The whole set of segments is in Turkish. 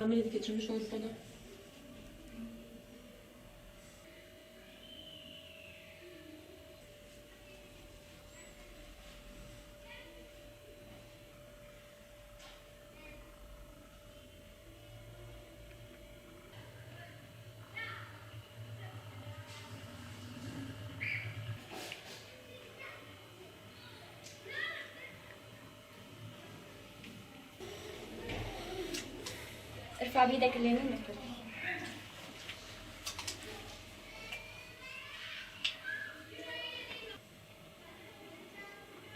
Ameliyat geçirmiş Urfa'da. ارفع بيدك اليمين مثل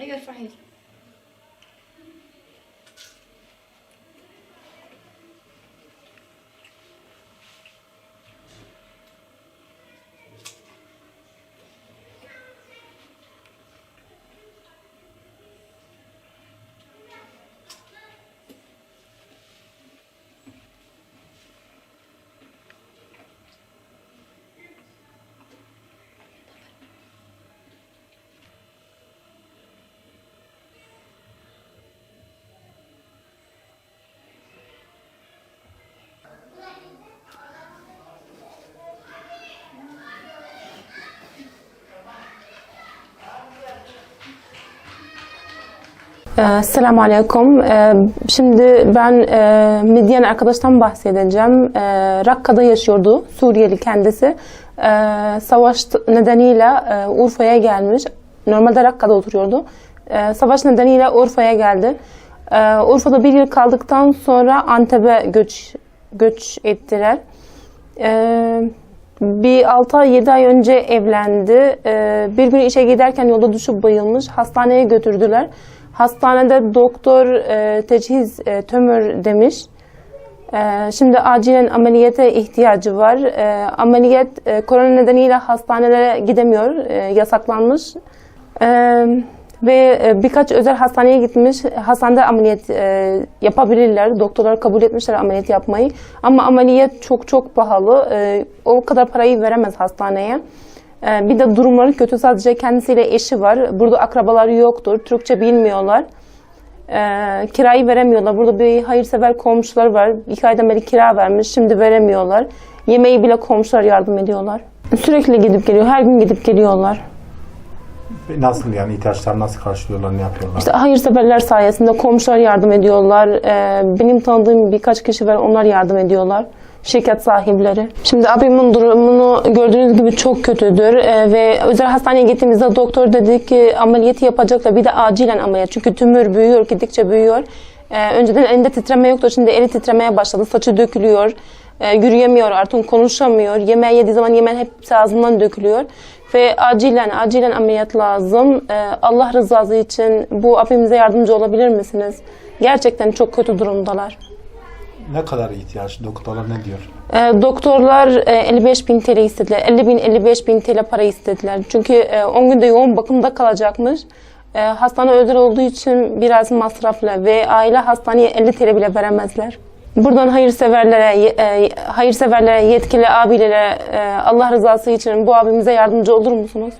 ايوه ارفع هيك. Selamun Aleyküm. Şimdi ben Midyen arkadaştan bahsedeceğim. Rakka'da yaşıyordu. Suriyeli kendisi. Savaş nedeniyle Urfa'ya gelmiş. Normalde Rakka'da oturuyordu. Savaş nedeniyle Urfa'ya geldi. Urfa'da bir yıl kaldıktan sonra Antep'e göç ettiler. Bir 6-7 ay önce evlendi. Bir gün işe giderken yolda düşüp bayılmış. Hastaneye götürdüler. Hastanede doktor teçhiz tümör demiş. Şimdi acilen ameliyata ihtiyacı var. Ameliyat korona nedeniyle hastanelere gidemiyor, yasaklanmış. Ve birkaç özel hastaneye gitmiş. Hastanede ameliyat yapabilirler. Doktorlar kabul etmişler ameliyat yapmayı. Ama ameliyat çok pahalı. O kadar parayı veremez hastaneye. Bir de durumları kötü. Sadece kendisiyle eşi var. Burada akrabaları yoktur. Türkçe bilmiyorlar. Kirayı veremiyorlar. Burada bir hayırsever komşular var. 2 aydan beri kira vermiş. Şimdi veremiyorlar. Yemeği bile komşular yardım ediyorlar. Sürekli gidip geliyor. Her gün gidip geliyorlar. Nasıl yani ihtiyaçlarını nasıl karşılıyorlar, ne yapıyorlar? İşte hayırseverler sayesinde komşular yardım ediyorlar. Benim tanıdığım birkaç kişi var. Onlar yardım ediyorlar. Şirket sahipleri. Şimdi abimin durumunu gördüğünüz gibi çok kötüdür ve özel hastaneye gittiğimizde doktor dedi ki ameliyatı yapacaklar, bir de acilen ameliyat çünkü tümör büyüyor, gittikçe büyüyor. Önceden elinde titreme yoktu, şimdi eli titremeye başladı, saçı dökülüyor, yürüyemiyor artık, konuşamıyor, yemeği yediği zaman yemeğin hepsi ağzından dökülüyor ve acilen ameliyat lazım. Allah rızası için bu abimize yardımcı olabilir misiniz? Gerçekten çok kötü durumdalar. Ne kadar ihtiyaç? Doktorlar ne diyor? Doktorlar 55.000 TL istediler. 55.000 TL para istediler. Çünkü 10 günde yoğun bakımda kalacakmış. Hastane özel olduğu için biraz masraflı ve aile hastaneye 50 TL bile veremezler. Buradan hayırseverlere, yetkili abilere Allah rızası için bu abimize yardımcı olur musunuz?